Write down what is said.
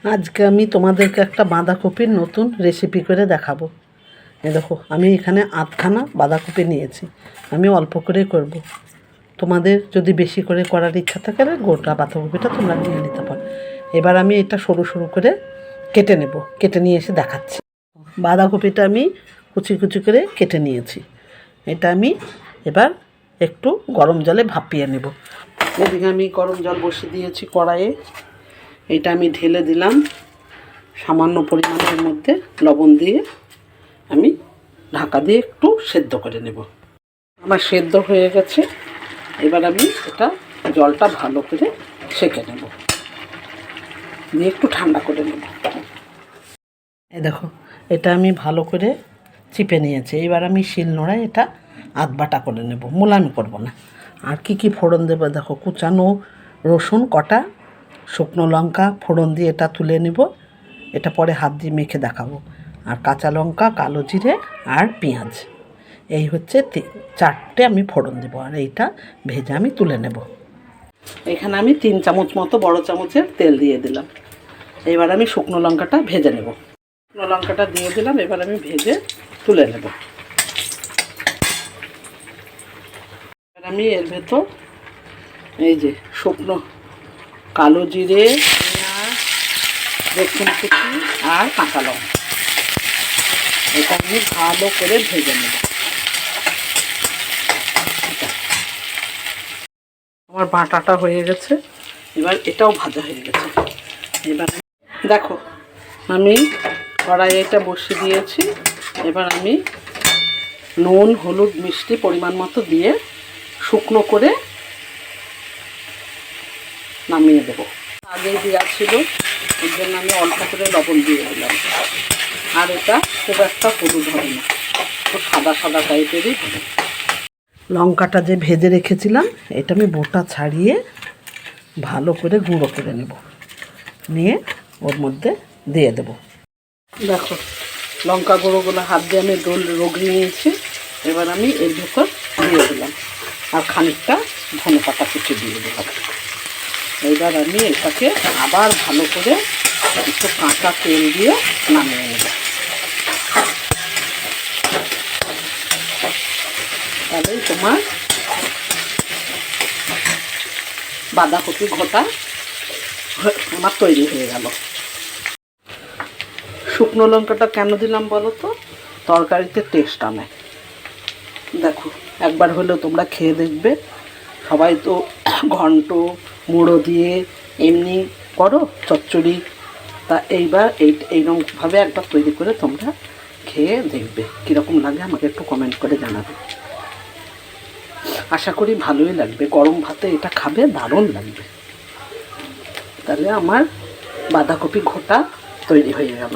আজকে আমি তোমাদেরকে একটা বাঁধাকপির নতুন রেসিপি করে দেখাবো। এই দেখো, আমি এখানে আধখানা বাঁধাকপি নিয়েছি। আমি অল্প করে করব। তোমাদের যদি বেশি করে করার ইচ্ছা থাকে গোটা বাঁধাকপিটা তোমরা নিয়ে নিতে পারো। এবার আমি এটা সরু সরু করে কেটে নেব, কেটে নিয়ে এসে দেখাচ্ছি। বাঁধাকপিটা আমি কুচি কুচি করে কেটে নিয়েছি। এটা আমি এবার একটু গরম জলে ভাপিয়ে নেব। এদিকে আমি গরম জল বসিয়ে দিয়েছি কড়াইয়ে। এটা আমি ঢেলে দিলাম সামান্য পরিমাণের মধ্যে লবণ দিয়ে। আমি ঢাকা দিয়ে একটু সেদ্ধ করে নেব। আমার সেদ্ধ হয়ে গেছে। এবার আমি এটা জলটা ভালো করে সেঁকে নেব, দিয়ে একটু ঠান্ডা করে নেব। এই দেখো, এটা আমি ভালো করে চিপে নিয়েছি। এবার আমি শিলনোড়ায় এটা আধবাটা করে নেব, মোলামি করব না। আর কি কি ফোড়ন দেবো দেখো, কুচানো রসুন কটা, শুকনো লঙ্কা ফোড়ন দিয়ে এটা তুলে নেব। এটা পরে হাত দিয়ে মেখে দেখাবো। আর কাঁচা লঙ্কা, কালো জিরে আর পেঁয়াজ, এই হচ্ছে চারটে আমি ফোড়ন দেবো। আর এইটা ভেজে আমি তুলে নেব। এখানে আমি 3 চামচ মতো বড় চামচের তেল দিয়ে দিলাম। এবার আমি শুকনো লঙ্কাটা ভেজে নেব। শুকনো লঙ্কাটা দিয়ে দিলাম, এবার আমি ভেজে তুলে নেব। এবার আমি এর ভেতর এই যে শুকনো কালো জিরে, পেঁয়াজ, রসুন কুচি আর কাঁচা লঙ্কা, এটা আমি ভালো করে ভেজে নেব। আমার বাটাটা হয়ে গেছে। এবার এটাও ভাজা হয়ে গেছে। এবার দেখো, আমি কড়াইয়ে এটা বসিয়ে দিয়েছি। এবার আমি নুন, হলুদ, মিষ্টি পরিমাণ মতো দিয়ে শুকনো করে নামিয়ে দেবো। আগেই দেওয়া ছিল, এর জন্য আমি অল্প করে লবণ দিয়ে দিলাম। আর এটা খুব একটা হলুদ হবে না, খুব সাদা সাদা টাইপেরই হবে। লঙ্কাটা যে ভেজে রেখেছিলাম এটা আমি বোটা ছাড়িয়ে ভালো করে গুঁড়ো করে নেব, নিয়ে ওর মধ্যে দিয়ে দেব। দেখো, লঙ্কা গুঁড়োগুলো হাত দিয়ে আমি রগড়ে নিয়েছি। এবার আমি এর ভেতর দিয়ে দিলাম, আর খানিকটা ধনে পাতা কুচি দিয়ে দিলাম। এইবার আমি এটাকে আবার ভালো করে একটু কাঁচা তেল দিয়ে নামিয়ে নেব। তাহলেই তোমার বাঁধাকপি ঘটা আমার তৈরি হয়ে গেল। শুকনো লঙ্কাটা কেন দিলাম বলো তো? তরকারিতে টেস্ট আনে। দেখো, একবার হলেও তোমরা খেয়ে দেখবে। সবাই তো ঘন্ট, মুড়ো দিয়ে এমনি করো চচ্চড়ি, তা এইবার এইরকমভাবে একবার তৈরি করে তোমরা খেয়ে দেখবে কীরকম লাগে। আমাকে একটু কমেন্ট করে জানাবে। আশা করি ভালোই লাগবে। গরম ভাতে এটা খাবে, দারুণ লাগবে। তাহলে আমার বাঁধাকপি ঘটা তৈরি হয়ে গেল।